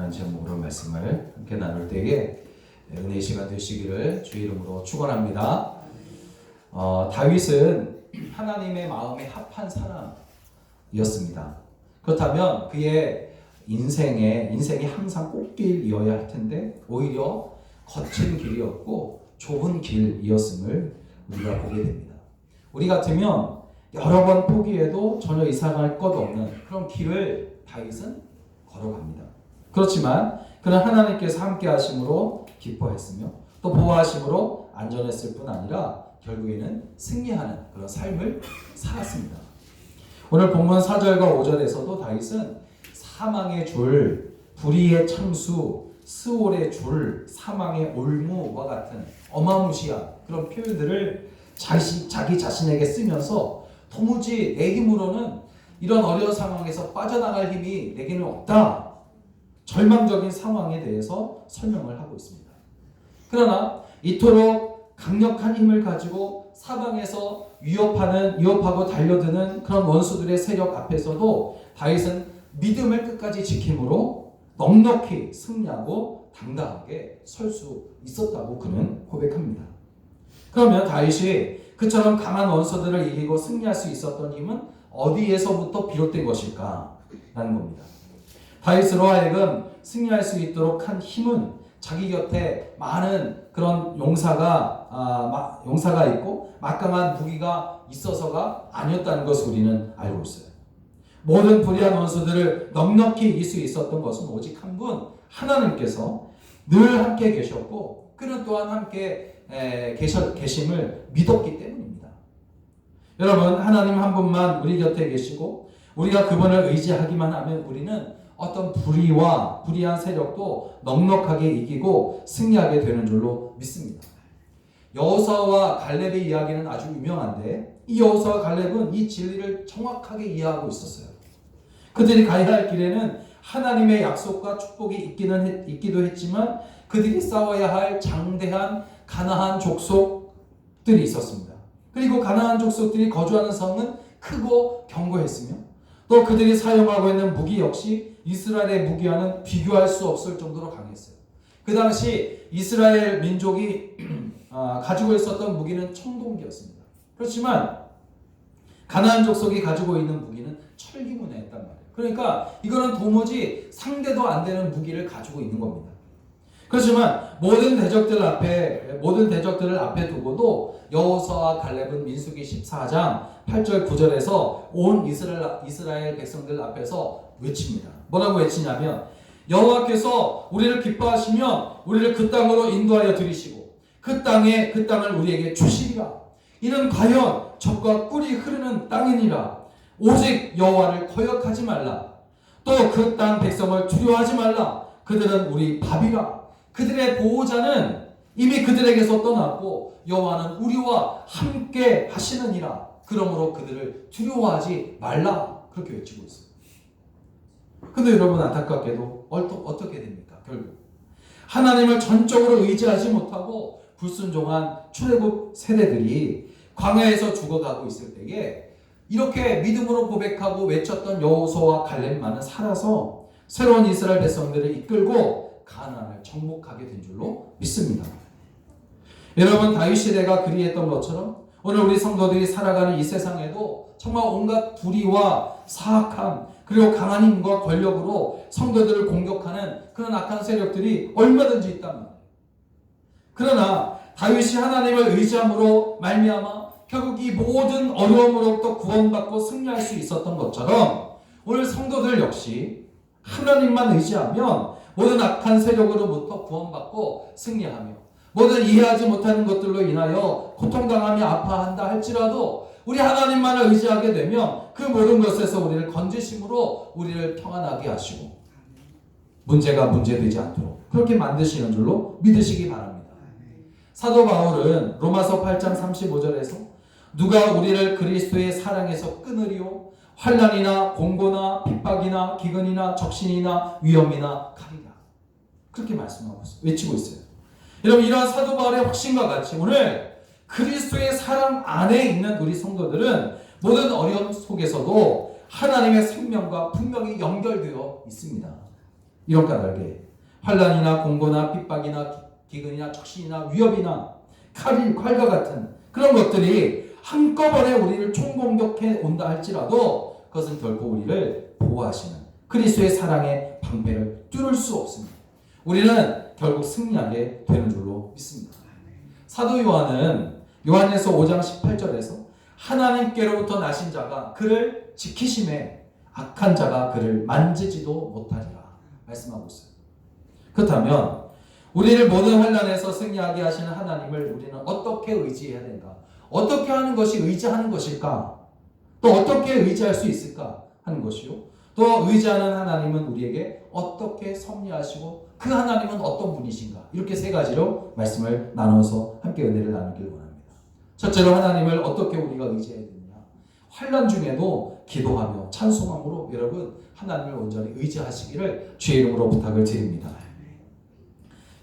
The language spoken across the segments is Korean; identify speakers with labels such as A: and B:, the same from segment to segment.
A: 라는 제목으로 말씀을 함께 나눌 때에 은혜의 시간 되시기를 주의 이름으로 축원합니다. 다윗은 하나님의 마음에 합한 사람이었습니다. 그렇다면 그의 인생이 항상 꽃길이어야 할 텐데 오히려 거친 길이었고 좁은 길이었음을 우리가 보게 됩니다. 우리 같으면 여러 번 포기해도 전혀 이상할 것 없는 그런 길을 다윗은 걸어갑니다. 그렇지만 그는 하나님께서 함께 하심으로 기뻐했으며 또 보호하심으로 안전했을 뿐 아니라 결국에는 승리하는 그런 삶을 살았습니다. 오늘 본문 4절과 5절에서도 다윗은 사망의 줄, 불의의 창수, 스올의 줄, 사망의 올무와 같은 어마무시한 그런 표현들을 자기 자신에게 쓰면서 도무지 내 힘으로는 이런 어려운 상황에서 빠져나갈 힘이 내게는 없다. 절망적인 상황에 대해서 설명을 하고 있습니다. 그러나 이토록 강력한 힘을 가지고 사방에서 위협하고 달려드는 그런 원수들의 세력 앞에서도 다윗은 믿음을 끝까지 지킴으로 넉넉히 승리하고 당당하게 설 수 있었다고 그는 고백합니다. 그러면 다윗이 그처럼 강한 원수들을 이기고 승리할 수 있었던 힘은 어디에서부터 비롯된 것일까? 라는 겁니다. 다윗으로 하여금 승리할 수 있도록 한 힘은 자기 곁에 많은 그런 용사가 있고 막강한 무기가 있어서가 아니었다는 것을 우리는 알고 있어요. 모든 불의한 원수들을 넉넉히 이길 수 있었던 것은 오직 한 분 하나님께서 늘 함께 계셨고 그는 또한 함께 계심을 믿었기 때문입니다. 여러분, 하나님 한 분만 우리 곁에 계시고 우리가 그분을 의지하기만 하면 우리는 어떤 불의한 세력도 넉넉하게 이기고 승리하게 되는 줄로 믿습니다. 여호수아와 갈렙의 이야기는 아주 유명한데 이 여호수아와 갈렙은 이 진리를 정확하게 이해하고 있었어요. 그들이 가야 할 길에는 하나님의 약속과 축복이 있기도 했지만 그들이 싸워야 할 장대한 가나안 족속들이 있었습니다. 그리고 가나안 족속들이 거주하는 성은 크고 견고했으며 또 그들이 사용하고 있는 무기 역시 이스라엘의 무기와는 비교할 수 없을 정도로 강했어요. 그 당시 이스라엘 민족이 가지고 있었던 무기는 청동기였습니다. 그렇지만 가나안 족속이 가지고 있는 무기는 철기문이었단 말이에요. 그러니까 이거는 도무지 상대도 안 되는 무기를 가지고 있는 겁니다. 그렇지만 모든 대적들을 앞에 두고도 여호수아와 갈렙은 민수기 14장 8절 9절에서 온 이스라엘 백성들 앞에서 외칩니다. 뭐라고 외치냐면 여호와께서 우리를 기뻐하시면 우리를 그 땅으로 인도하여 들이시고 그 땅을 우리에게 주시리라. 이는 과연 젖과 꿀이 흐르는 땅이니라. 오직 여호와를 거역하지 말라. 또 그 땅 백성을 두려워하지 말라. 그들은 우리 밥이라. 그들의 보호자는 이미 그들에게서 떠났고 여호와는 우리와 함께 하시느니라. 그러므로 그들을 두려워하지 말라. 그렇게 외치고 있어요. 근데 여러분, 안타깝게도 어떻게 됩니까? 결국 하나님을 전적으로 의지하지 못하고 불순종한 출애굽 세대들이 광야에서 죽어가고 있을 때에 이렇게 믿음으로 고백하고 외쳤던 여호수아와 갈렙만은 살아서 새로운 이스라엘 백성들을 이끌고 가나안을 정복하게 된 줄로 믿습니다. 여러분, 다윗 시대가 그리했던 것처럼 오늘 우리 성도들이 살아가는 이 세상에도 정말 온갖 불의와 사악함 그리고 강한 힘과 권력으로 성도들을 공격하는 그런 악한 세력들이 얼마든지 있단 말이에요. 그러나 다윗이 하나님을 의지함으로 말미암아 결국 이 모든 어려움으로부터 구원받고 승리할 수 있었던 것처럼 오늘 성도들 역시 하나님만 의지하면 모든 악한 세력으로부터 구원받고 승리하며 모든 이해하지 못하는 것들로 인하여 고통당하며 아파한다 할지라도 우리 하나님만을 의지하게 되면 그 모든 것에서 우리를 건지심으로 우리를 평안하게 하시고 문제가 문제되지 않도록 그렇게 만드시는 줄로 믿으시기 바랍니다. 사도 바울은 로마서 8장 35절에서 누가 우리를 그리스도의 사랑에서 끊으리요? 환난이나 공고나 핍박이나 기근이나 적신이나 위험이나 칼이라. 그렇게 말씀하고 있어요. 외치고 있어요. 여러분, 이러한 사도 바울의 확신과 같이 오늘 그리스도의 사랑 안에 있는 우리 성도들은 모든 어려움 속에서도 하나님의 생명과 분명히 연결되어 있습니다. 이런 까닭에 환난이나 공고나 핍박이나 기근이나 적신이나 위협이나 칼과 같은 그런 것들이 한꺼번에 우리를 총공격해 온다 할지라도 그것은 결코 우리를 보호하시는 그리스도의 사랑의 방패를 뚫을 수 없습니다. 우리는 결국 승리하게 되는 줄로 믿습니다. 사도 요한은 요한에서 5장 18절에서 하나님께로부터 나신 자가 그를 지키심에 악한 자가 그를 만지지도 못하리라 말씀하고 있어요. 그렇다면 우리를 모든 환난에서 승리하게 하시는 하나님을 우리는 어떻게 의지해야 되는가? 어떻게 하는 것이 의지하는 것일까? 또 어떻게 의지할 수 있을까 하는 것이요. 또 의지하는 하나님은 우리에게 어떻게 섭리하시고 그 하나님은 어떤 분이신가? 이렇게 세 가지로 말씀을 나눠서 함께 은혜를 나누길 원합니다. 첫째로 하나님을 어떻게 우리가 의지해야 되느냐? 환난 중에도 기도하며 찬송함으로 여러분 하나님을 온전히 의지하시기를 주의 이름으로 부탁을 드립니다.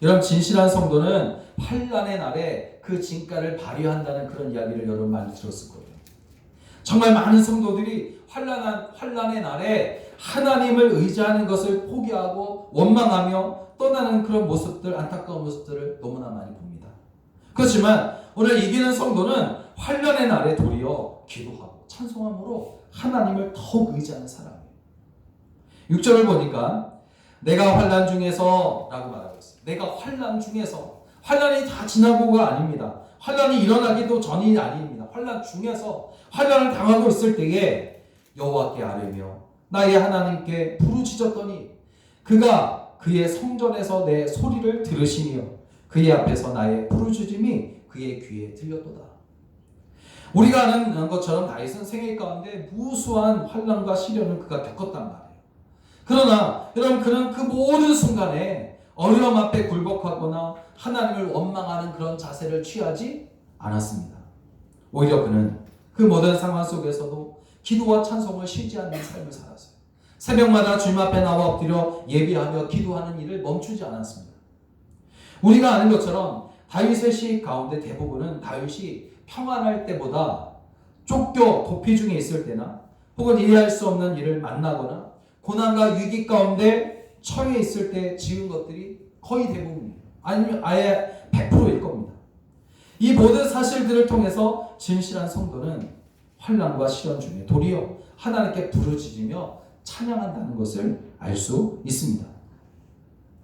A: 여러분 진실한 성도는 환난의 날에 그 진가를 발휘한다는 그런 이야기를 여러분 많이 들었을 거예요. 정말 많은 성도들이 환난의 날에 하나님을 의지하는 것을 포기하고 원망하며 떠나는 그런 모습들, 안타까운 모습들을 너무나 많이 봅니다. 그렇지만 오늘 이기는 성도는 환난의 날에 도리어 기도하고 찬송함으로 하나님을 더욱 의지하는 사람이에요. 6절을 보니까 내가 환난 중에서 라고 말하고 있어요. 내가 환난 중에서, 환난이 다 지나고가 아닙니다. 환난이 일어나기도 전이 아닙니다. 환난 중에서 환난을 당하고 있을 때에 여호와께 아뢰며 나의 하나님께 부르짖었더니 그가 그의 성전에서 내 소리를 들으시며 그의 앞에서 나의 부르짖음이 그의 귀에 들렸도다. 우리가 아는 것처럼 다윗은 생애 가운데 무수한 환난과 시련을 그가 겪었단 말이에요. 그러나 여러분 그는 그 모든 순간에 어려움 앞에 굴복하거나 하나님을 원망하는 그런 자세를 취하지 않았습니다. 오히려 그는 그 모든 상황 속에서도 기도와 찬송을 쉬지 않는 삶을 살았어요. 새벽마다 주님 앞에 나와 엎드려 예비하며 기도하는 일을 멈추지 않았습니다. 우리가 아는 것처럼 다윗의 시 가운데 대부분은 다윗이 평안할 때보다 쫓겨 도피 중에 있을 때나 혹은 이해할 수 없는 일을 만나거나 고난과 위기 가운데 처해 있을 때 지은 것들이 거의 대부분이에요. 아니면 아예 100%일 겁니다. 이 모든 사실들을 통해서 진실한 성도는 환난과 시련 중에 도리어 하나님께 부르짖으며 찬양한다는 것을 알 수 있습니다.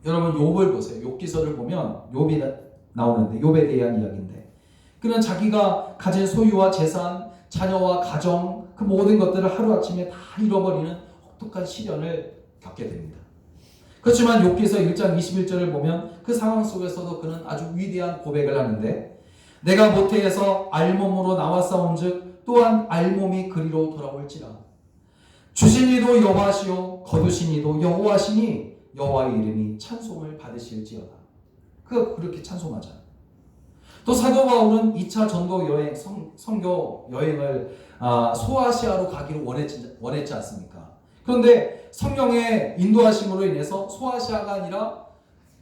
A: 여러분 욥을 보세요. 욥기서를 보면 욥이 나오는데 욥에 대한 이야기인데 그는 자기가 가진 소유와 재산, 자녀와 가정 그 모든 것들을 하루아침에 다 잃어버리는 혹독한 시련을 겪게 됩니다. 그렇지만 욥기서 1장 21절을 보면 그 상황 속에서도 그는 아주 위대한 고백을 하는데 내가 모태에서 알몸으로 나왔사온즉 또한 알몸이 그리로 돌아올지라 주신 이도 여호와시요 거두신 이도 여호와시니 여호와의 이름이 찬송을 받으실지어다. 그가 그렇게 찬송하잖아요. 또 사도 바울은 2차 전도 여행, 선교 여행을 소아시아로 가기를 원했지 않습니까? 그런데 성령의 인도하심으로 인해서 소아시아가 아니라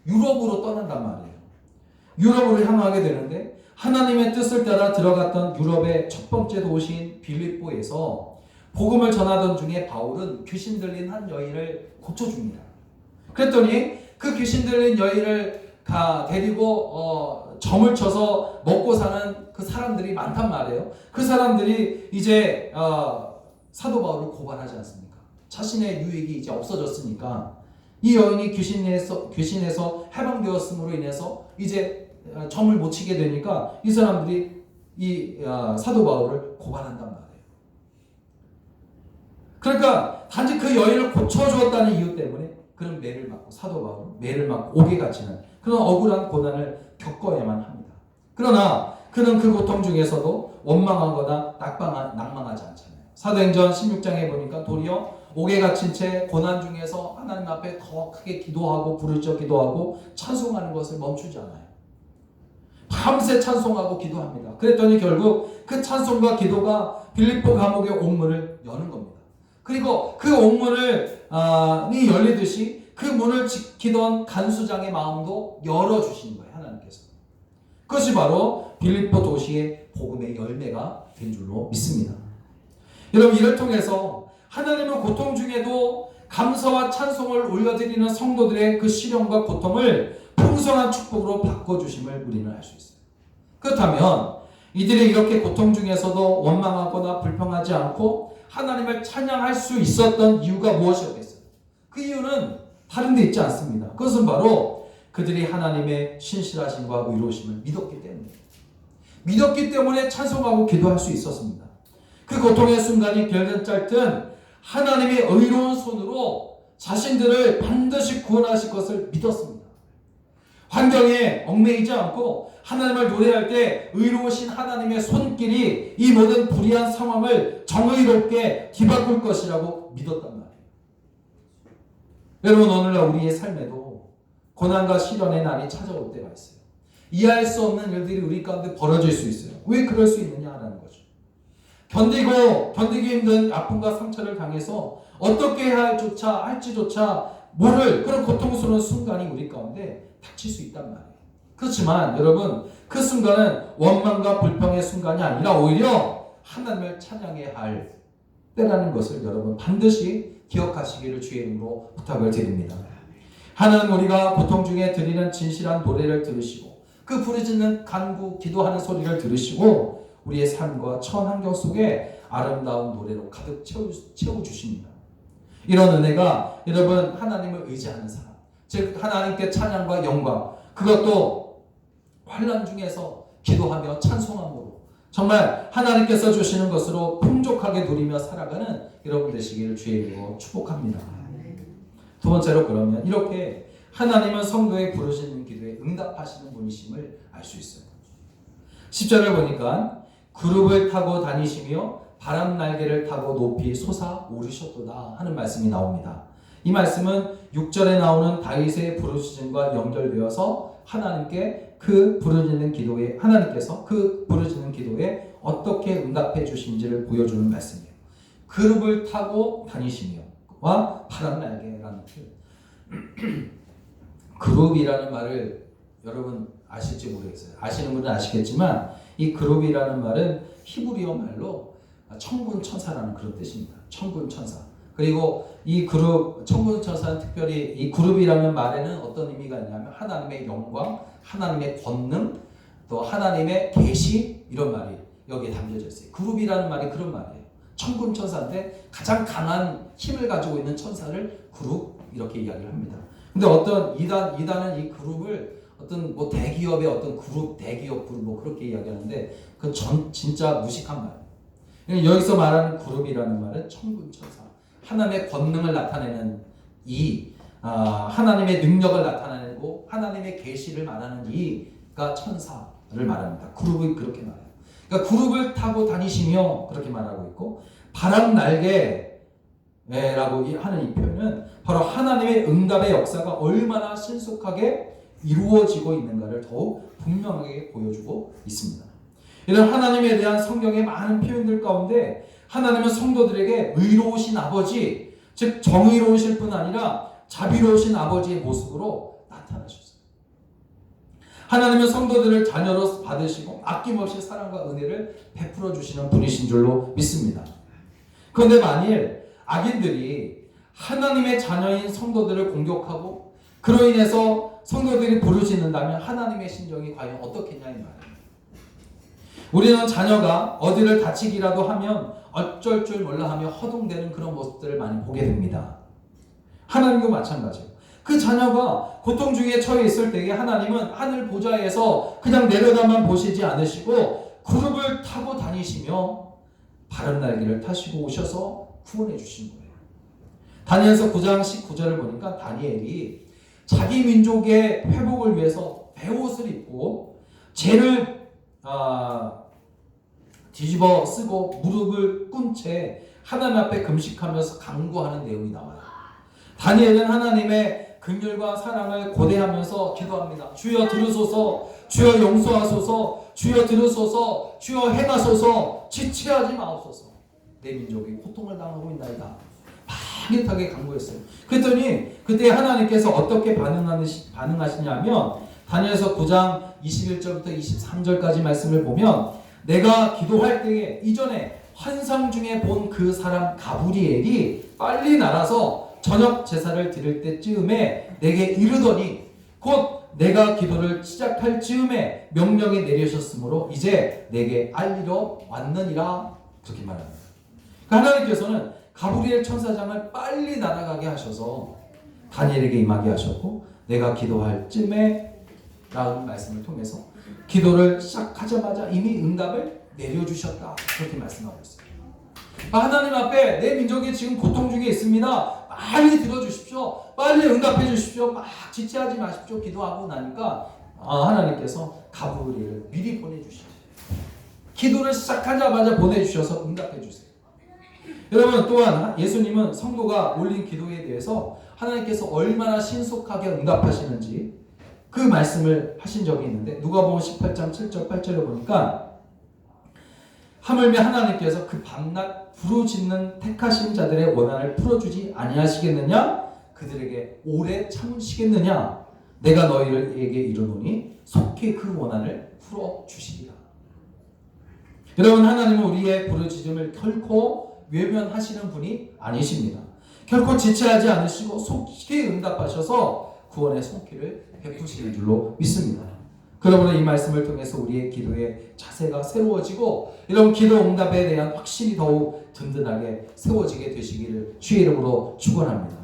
A: 유럽으로 떠난단 말이에요. 유럽으로 향하게 되는데 하나님의 뜻을 따라 들어갔던 유럽의 첫 번째 도시인 빌립보에서 복음을 전하던 중에 바울은 귀신 들린 한 여인을 고쳐줍니다. 그랬더니 그 귀신 들린 여인을 데리고 점을 쳐서 먹고 사는 그 사람들이 많단 말이에요. 그 사람들이 이제 사도 바울을 고발하지 않습니까? 자신의 유익이 이제 없어졌으니까 이 여인이 귀신에서 해방되었음으로 인해서 이제 점을 못 치게 되니까 이 사람들이 이 사도 바울을 고발한단 말이에요. 그러니까 단지 그 여인을 고쳐주었다는 이유 때문에 그런 매를 맞고 사도 바울은 매를 맞고 옥에 갇히는 그런 억울한 고난을 겪어야만 합니다. 그러나 그는 그 고통 중에서도 원망하거나 낙망하지 않잖아요. 사도행전 16장에 보니까 도리어 옥에 갇힌 채 고난 중에서 하나님 앞에 더 크게 기도하고 부르짖어 기도하고 찬송하는 것을 멈추지 않아요. 밤새 찬송하고 기도합니다. 그랬더니 결국 그 찬송과 기도가 빌립보 감옥의 옥문을 여는 겁니다. 그리고 그 옥문을 열리듯이 그 문을 지키던 간수장의 마음도 열어주신 거예요. 하나님께서. 그것이 바로 빌립보 도시의 복음의 열매가 된 줄로 믿습니다. 여러분 이를 통해서 하나님은 고통 중에도 감사와 찬송을 올려드리는 성도들의 그 시련과 고통을 풍성한 축복으로 바꿔주심을 우리는 알 수 있어요. 그렇다면 이들이 이렇게 고통 중에서도 원망하거나 불평하지 않고 하나님을 찬양할 수 있었던 이유가 무엇이었겠어요? 그 이유는 다른 데 있지 않습니다. 그것은 바로 그들이 하나님의 신실하심과 의로우심을 믿었기 때문입니다. 믿었기 때문에 찬송하고 기도할 수 있었습니다. 그 고통의 순간이 길든 짧든 하나님의 의로운 손으로 자신들을 반드시 구원하실 것을 믿었습니다. 환경에 얽매이지 않고 하나님을 노래할 때 의로우신 하나님의 손길이 이 모든 불의한 상황을 정의롭게 뒤바꿀 것이라고 믿었단 말이에요. 여러분, 오늘날 우리의 삶에도 고난과 시련의 날이 찾아올 때가 있어요. 이해할 수 없는 일들이 우리 가운데 벌어질 수 있어요. 왜 그럴 수 있느냐라는 거죠. 견디기 힘든 아픔과 상처를 당해서 어떻게 해야 할지조차 모를 그런 고통스러운 순간이 우리 가운데 닥칠 수 있단 말이에요. 그렇지만 여러분, 그 순간은 원망과 불평의 순간이 아니라 오히려 하나님을 찬양해야 할 때라는 것을 여러분 반드시 기억하시기를 주의 이름으로 부탁을 드립니다. 하나님, 우리가 고통 중에 드리는 진실한 노래를 들으시고 그 부르짖는 간구 기도하는 소리를 들으시고 우리의 삶과 처한 환경 속에 아름다운 노래로 가득 채워주십니다. 이런 은혜가 여러분 하나님을 의지하는 사람, 즉 하나님께 찬양과 영광, 그것도 환난 중에서 기도하며 찬송함으로 정말 하나님께서 주시는 것으로 풍족하게 누리며 살아가는 여러분 되시기를 주의 이름으로 축복합니다. 두 번째로, 그러면 이렇게 하나님은 성도의 부르짖는 기도에 응답하시는 분이심을 알 수 있어요. 10절을 보니까 그룹을 타고 다니시며 바람 날개를 타고 높이 솟아오르셨도다 하는 말씀이 나옵니다. 이 말씀은 6절에 나오는 다윗의 부르짖음과 연결되어서 하나님께서 그 부르짖는 기도에 어떻게 응답해 주신지를 보여주는 말씀이에요. 그룹을 타고 다니시며와 바람 날개라는 표현. 그룹이라는 말을 여러분 아실지 모르겠어요. 아시는 분은 아시겠지만 이 그룹이라는 말은 히브리어 말로 천군 천사라는 그런 뜻입니다. 천군 천사. 그리고 이 그룹, 천군 천사는 특별히 이 그룹이라는 말에는 어떤 의미가 있냐면 하나님의 영광, 하나님의 권능, 또 하나님의 계시, 이런 말이 여기에 담겨져 있어요. 그룹이라는 말이 그런 말이에요. 천군 천사인데 가장 강한 힘을 가지고 있는 천사를 그룹, 이렇게 이야기를 합니다. 근데 어떤 이단은 이 그룹을 어떤 뭐 대기업의 어떤 그룹, 대기업 그룹 뭐 그렇게 이야기하는데 그건 진짜 무식한 말이에요. 여기서 말하는 그룹이라는 말은 천군 천사, 하나님의 권능을 나타내는 하나님의 능력을 나타내고 하나님의 계시를 말하는 이가 천사를 말합니다. 그룹이 그렇게 말해요. 그러니까 그룹을 타고 다니시며 그렇게 말하고 있고, 바람 날개라고 하는 이 표현은 바로 하나님의 응답의 역사가 얼마나 신속하게 이루어지고 있는가를 더욱 분명하게 보여주고 있습니다. 이런 하나님에 대한 성경의 많은 표현들 가운데 하나님은 성도들에게 의로우신 아버지, 즉 정의로우실 뿐 아니라 자비로우신 아버지의 모습으로 나타나셨어요. 하나님은 성도들을 자녀로 받으시고 아낌없이 사랑과 은혜를 베풀어 주시는 분이신 줄로 믿습니다. 그런데 만일 악인들이 하나님의 자녀인 성도들을 공격하고 그로 인해서 성도들이 부르짖는다면 하나님의 심정이 과연 어떻겠냐 이 말이에요. 우리는 자녀가 어디를 다치기라도 하면 어쩔 줄 몰라 하며 허둥대는 그런 모습들을 많이 보게 됩니다. 하나님도 마찬가지예요. 그 자녀가 고통 중에 처해 있을 때에 하나님은 하늘 보좌에서 그냥 내려다만 보시지 않으시고 그룹을 타고 다니시며 바람 날개를 타시고 오셔서 구원해 주신 거예요. 다니엘서 9장 19절을 보니까 다니엘이 자기 민족의 회복을 위해서 베옷을 입고 죄를 뒤집어 쓰고 무릎을 꿇은 채 하나님 앞에 금식하면서 간구하는 내용이 나와요. 다니엘은 하나님의 긍휼과 사랑을 고대하면서 기도합니다. 주여 들으소서, 주여 용서하소서, 주여 들으소서, 주여 행하소서, 지체하지 마옵소서. 내 민족이 고통을 당하고 있나이다. 파깃하게 간구했어요. 그랬더니 그때 하나님께서 어떻게 반응하시냐면 다니엘서 9장 21절부터 23절까지 말씀을 보면 내가 기도할 때에 이전에 환상 중에 본 그 사람 가브리엘이 빨리 날아서 저녁 제사를 드릴 때쯤에 내게 이르더니 곧 내가 기도를 시작할 즈음에 명령이 내리셨으므로 이제 내게 알리러 왔느니라. 그렇게 말합니다. 그러니까 하나님께서는 가브리엘 천사장을 빨리 날아가게 하셔서 다니엘에게 임하게 하셨고, 내가 기도할 쯤에 라는 말씀을 통해서 기도를 시작하자마자 이미 응답을 내려주셨다. 그렇게 말씀하고 있어요. 하나님 앞에 내 민족이 지금 고통 중에 있습니다. 빨리 들어주십시오. 빨리 응답해 주십시오. 막 지체하지 마십시오. 기도하고 나니까 하나님께서 가브리엘을 미리 보내주시죠. 기도를 시작하자마자 보내주셔서 응답해 주세요. 여러분, 또한 예수님은 성도가 올린 기도에 대해서 하나님께서 얼마나 신속하게 응답하시는지 그 말씀을 하신 적이 있는데, 누가복음 18장 7절 8절을 보니까 하물며 하나님께서 그 밤낮 부르짖는 택하신 자들의 원한을 풀어주지 아니하시겠느냐? 그들에게 오래 참으시겠느냐? 내가 너희에게 이르노니 속히 그 원한을 풀어주시리라. 여러분, 하나님은 우리의 부르짖음을 결코 외면하시는 분이 아니십니다. 결코 지체하지 않으시고 속히 응답하셔서 구원의 손길을 베푸시는 줄로 믿습니다. 그러므로 이 말씀을 통해서 우리의 기도의 자세가 새로워지고, 이런 기도 응답에 대한 확신이 더욱 든든하게 세워지게 되시기를 주의 이름으로 축원합니다.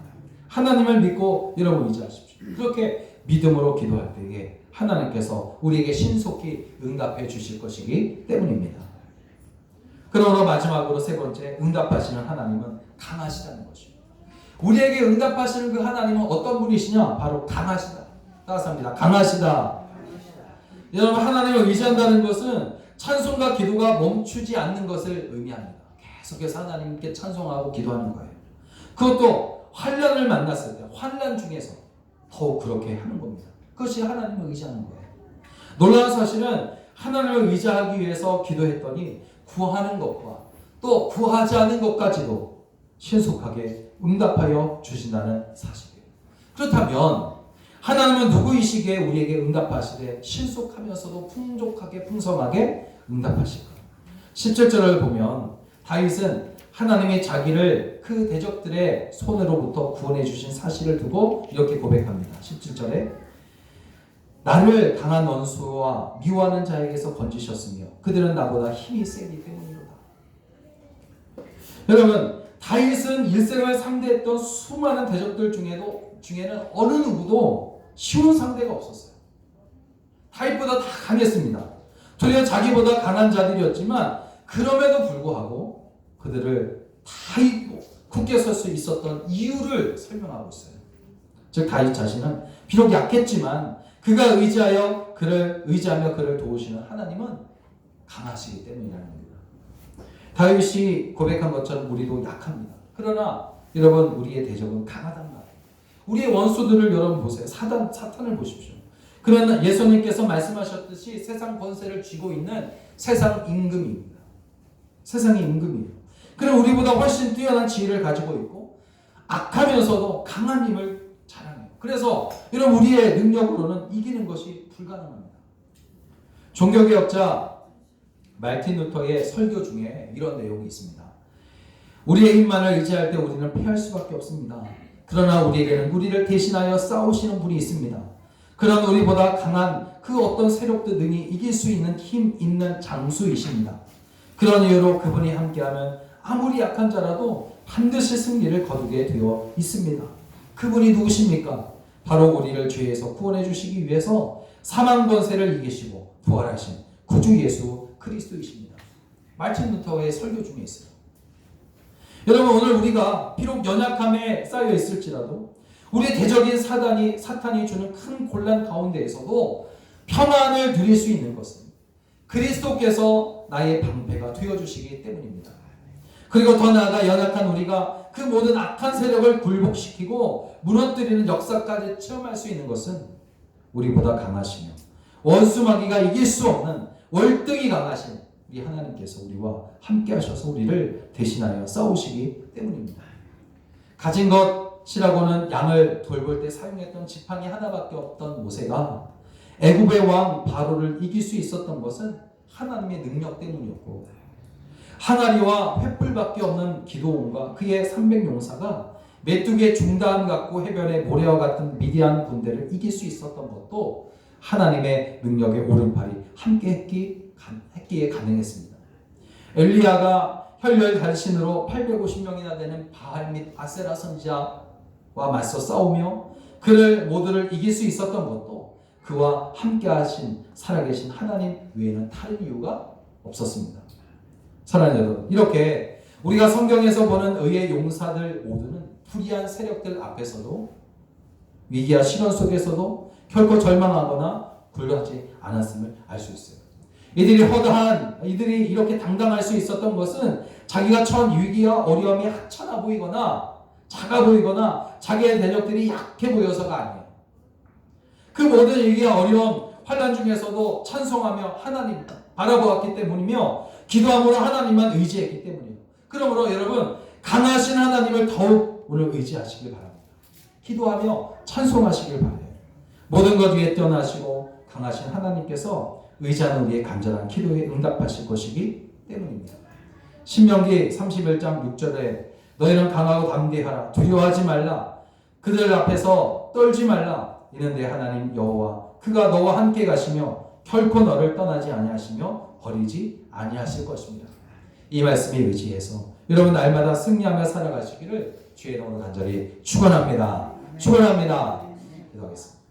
A: 하나님을 믿고 여러분 의지하십시오. 그렇게 믿음으로 기도할 때에 하나님께서 우리에게 신속히 응답해 주실 것이기 때문입니다. 그러므로 마지막으로 세 번째, 응답하시는 하나님은 강하시다는 것입니다. 우리에게 응답하시는 그 하나님은 어떤 분이시냐? 바로 강하시다. 따라합니다. 강하시다. 여러분, 하나님을 의지한다는 것은 찬송과 기도가 멈추지 않는 것을 의미합니다. 계속해서 하나님께 찬송하고 기도하는 거예요. 그것도 환난을 만났을 때, 환난 중에서 더욱 그렇게 하는 겁니다. 그것이 하나님을 의지하는 거예요. 놀라운 사실은 하나님을 의지하기 위해서 기도했더니 구하는 것과 또 구하지 않은 것까지도 신속하게 응답하여 주신다는 사실이에요. 그렇다면 하나님은 누구이시기에 우리에게 응답하시되 신속하면서도 풍족하게 풍성하게 응답하실까? 17절을 보면 다윗은 하나님이 자기를 그 대적들의 손으로부터 구원해 주신 사실을 두고 이렇게 고백합니다. 17절에 나를 강한 원수와 미워하는 자에게서 건지셨으며 그들은 나보다 힘이 세기 때문이로다. 여러분, 다윗은 일생을 상대했던 수많은 대적들 중에는 어느 누구도 쉬운 상대가 없었어요. 다윗보다 다 강했습니다. 도리어 자기보다 강한 자들이었지만 그럼에도 불구하고 그들을 다 굳게 설 수 있었던 이유를 설명하고 있어요. 즉 다윗 자신은 비록 약했지만 그가 의지하며 그를 도우시는 하나님은 강하시기 때문이라는 겁니다. 다윗이 고백한 것처럼 우리도 약합니다. 그러나 여러분, 우리의 대적은 강하단 말이에요. 우리의 원수들을 여러분 보세요. 사탄을 보십시오. 그러나 예수님께서 말씀하셨듯이 세상 권세를 쥐고 있는 세상 임금입니다. 세상의 임금이에요. 그럼 우리보다 훨씬 뛰어난 지혜를 가지고 있고 악하면서도 강한 힘을 자랑해요. 그래서 여러분, 우리의 능력으로는 이기는 것이 불가능합니다. 종교개혁자 말틴 루터의 설교 중에 이런 내용이 있습니다. 우리의 힘만을 의지할 때 우리는 패할 수밖에 없습니다. 그러나 우리에게는 우리를 대신하여 싸우시는 분이 있습니다. 그런 우리보다 강한 그 어떤 세력도 능히 이길 수 있는 힘 있는 장수이십니다. 그런 이유로 그분이 함께하면 아무리 약한 자라도 반드시 승리를 거두게 되어 있습니다. 그분이 누구십니까? 바로 우리를 죄에서 구원해 주시기 위해서 사망 권세를 이기시고 부활하신 구주 예수 그리스도이십니다. 말틴 루터의 설교 중에 있어요. 여러분, 오늘 우리가 비록 연약함에 쌓여 있을지라도 우리의 대적인 사탄이 주는 큰 곤란 가운데에서도 평안을 누릴 수 있는 것은 그리스도께서 나의 방패가 되어주시기 때문입니다. 그리고 더 나아가 연약한 우리가 그 모든 악한 세력을 굴복시키고 무너뜨리는 역사까지 체험할 수 있는 것은 우리보다 강하시며 원수마귀가 이길 수 없는 월등히 강하신 우리 하나님께서 우리와 함께 하셔서 우리를 대신하여 싸우시기 때문입니다. 가진 것이라고는 양을 돌볼 때 사용했던 지팡이 하나밖에 없던 모세가 애굽의 왕 바로를 이길 수 있었던 것은 하나님의 능력 때문이었고, 항아리와 횃불밖에 없는 기도원과 그의 300용사가 메뚜기의 중다음 같고 해변의 모래와 같은 미디안 군대를 이길 수 있었던 것도 하나님의 능력의 오른팔이 함께 했기에 가능했습니다. 엘리야가 혈열 달신으로 850명이나 되는 바알 및 아세라 선지자와 맞서 싸우며 그를 모두를 이길 수 있었던 것도 그와 함께 하신 살아계신 하나님 외에는 다른 이유가 없었습니다. 사랑하는 여러분, 이렇게 우리가 성경에서 보는 의의 용사들 모두는 불의한 세력들 앞에서도 위기와 시련 속에서도 결코 절망하거나 굴하지 않았음을 알 수 있어요. 이들이 이렇게 당당할 수 있었던 것은 자기가 처한 위기와 어려움이 하찮아 보이거나 작아 보이거나 자기의 대적들이 약해 보여서가 아니에요. 그 모든 위기와 어려움, 환난 중에서도 찬송하며 하나님 바라보았기 때문이며 기도함으로 하나님만 의지했기 때문이에요. 그러므로 여러분, 강하신 하나님을 더욱 오늘 의지하시길 바랍니다. 기도하며 찬송하시길 바라요. 모든 것 위에 뛰어나시고 강하신 하나님께서 의지하는 우리의 간절한 기도에 응답하실 것이기 때문입니다. 신명기 31장 6절에 너희는 강하고 담대하라. 두려워하지 말라. 그들 앞에서 떨지 말라. 이는 내 하나님 여호와 그가 너와 함께 가시며 결코 너를 떠나지 아니하시며 버리지 아니하실 것입니다. 이 말씀에 의지해서 여러분 날마다 승리하며 살아가시기를 주의 이름으로 간절히 축원합니다. 축원합니다. 기도하겠습니다.